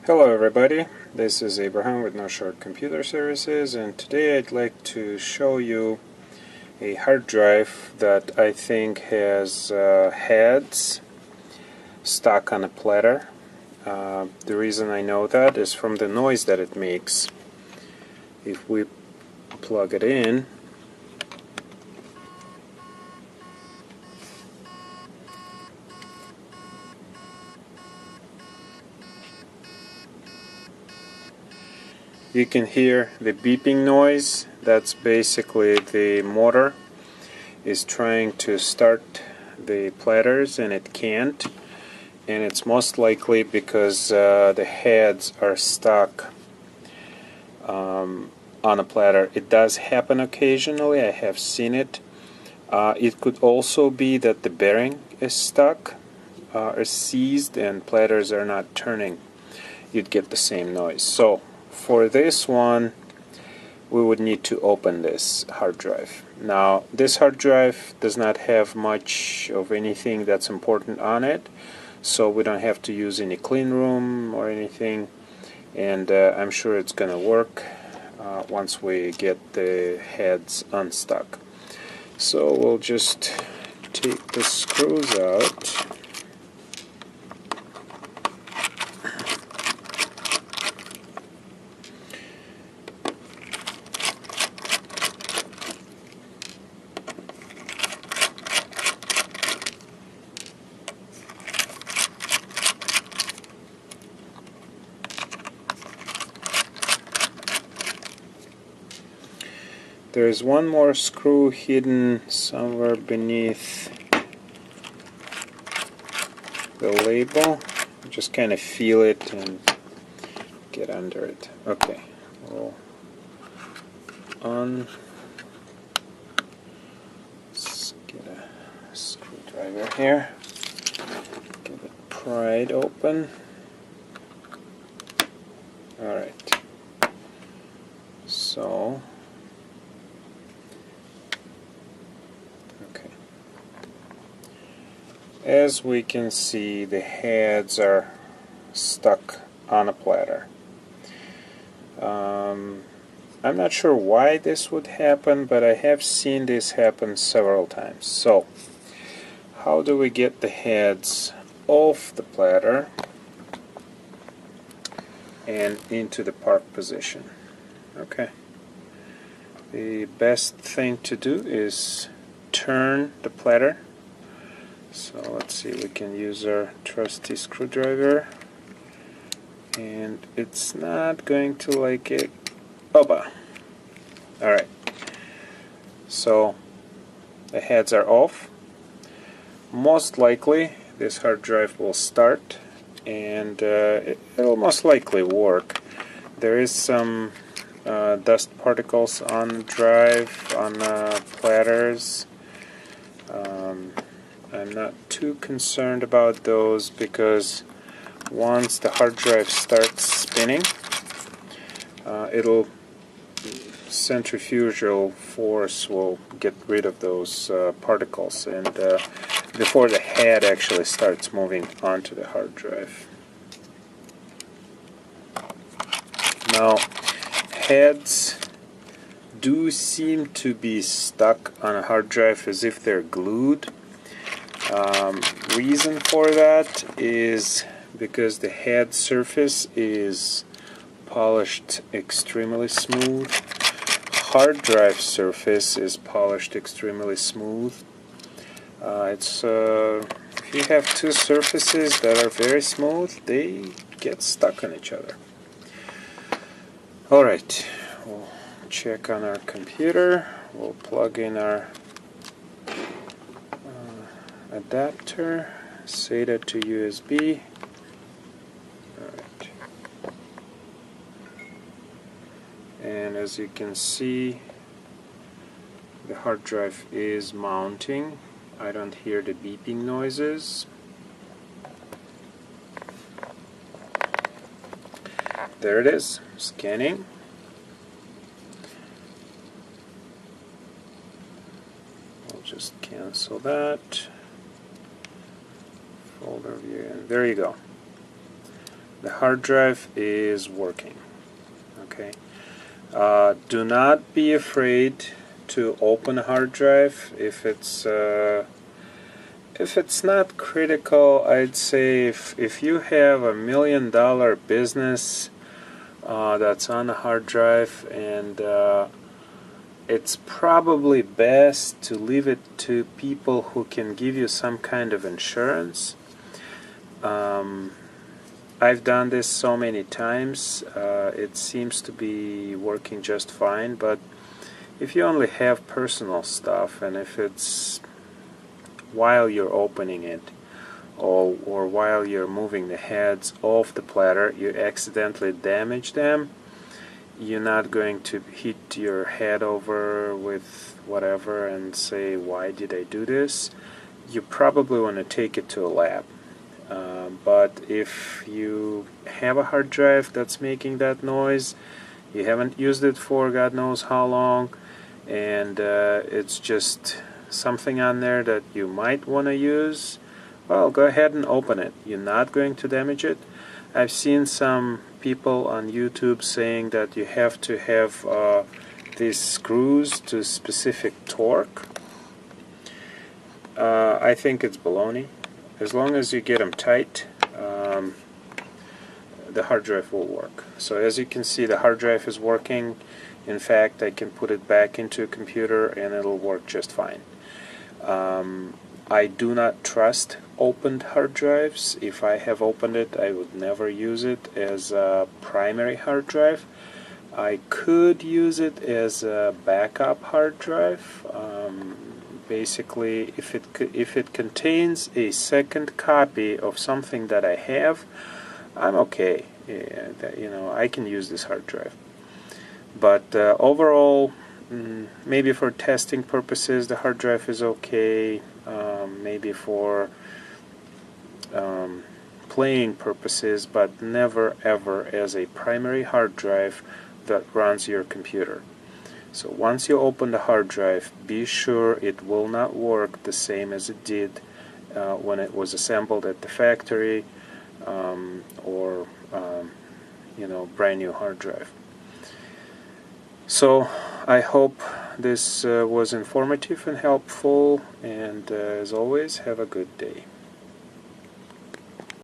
Hello everybody, this is Abraham with No Short Computer Services, and today I'd like to show you a hard drive that I think has heads stuck on a platter. The reason I know that is from the noise that it makes. If we plug it in, you can hear the beeping noise. That's basically the motor is trying to start the platters and it can't, and it's most likely because the heads are stuck on a platter. It does happen occasionally, I have seen it. It could also be that the bearing is stuck or seized and platters are not turning. You'd get the same noise. So for this one, we would need to open this hard drive. Now, this hard drive does not have much of anything that's important on it, so we don't have to use any clean room or anything, and I'm sure it's gonna work once we get the heads unstuck. So we'll just take the screws out. There's one more screw hidden somewhere beneath the label. Just kind of feel it and get under it. Okay, we'll let's get a screwdriver here. Get it pried open. Alright. So as we can see, the heads are stuck on a platter. I'm not sure why this would happen, but I have seen this happen several times. So, how do we get the heads off the platter and into the park position? Okay. The best thing to do is turn the platter. So let's see, we can use our trusty screwdriver, and it's not going to like it. Opa! Alright, so the heads are off. Most likely this hard drive will start, and it'll most likely work. There is some dust particles on the drive, on platters. I'm not too concerned about those because once the hard drive starts spinning, centrifugal force will get rid of those particles, and before the head actually starts moving onto the hard drive. Now, heads do seem to be stuck on a hard drive as if they're glued. Reason for that is because the head surface is polished extremely smooth. Hard drive surface is polished extremely smooth. If you have two surfaces that are very smooth, they get stuck on each other. Alright, we'll check on our computer. We'll plug in our adapter, SATA to USB. Alright. And as you can see, the hard drive is mounting. I don't hear the beeping noises. There it is, scanning. We'll just cancel that. Folder view, and there you go. the hard drive is working. Okay. Do not be afraid to open a hard drive if it's not critical. I'd say if you have $1 million business that's on a hard drive, and it's probably best to leave it to people who can give you some kind of insurance. I've done this so many times. It seems to be working just fine, but if you only have personal stuff, and if it's while you're opening it, or while you're moving the heads off the platter, you accidentally damage them, you're not going to hit your head over with whatever and say, why did I do this? You probably want to take it to a lab. But if you have a hard drive that's making that noise, you haven't used it for God knows how long, and it's just something on there that you might want to use, well, go ahead and open it. You're not going to damage it. I've seen some people on YouTube saying that you have to have these screws to specific torque. I think it's baloney. As long as you get them tight, the hard drive will work. So as you can see, the hard drive is working. In fact, I can put it back into a computer and it'll work just fine. I do not trust opened hard drives. If I have opened it, I would never use it as a primary hard drive. I could use it as a backup hard drive. Basically, if it contains a second copy of something that I have, I'm okay. I can use this hard drive. But overall, maybe for testing purposes, the hard drive is okay. Maybe for playing purposes, but never ever as a primary hard drive that runs your computer. So once you open the hard drive, be sure it will not work the same as it did when it was assembled at the factory, or brand new hard drive. So I hope this was informative and helpful, and as always, have a good day.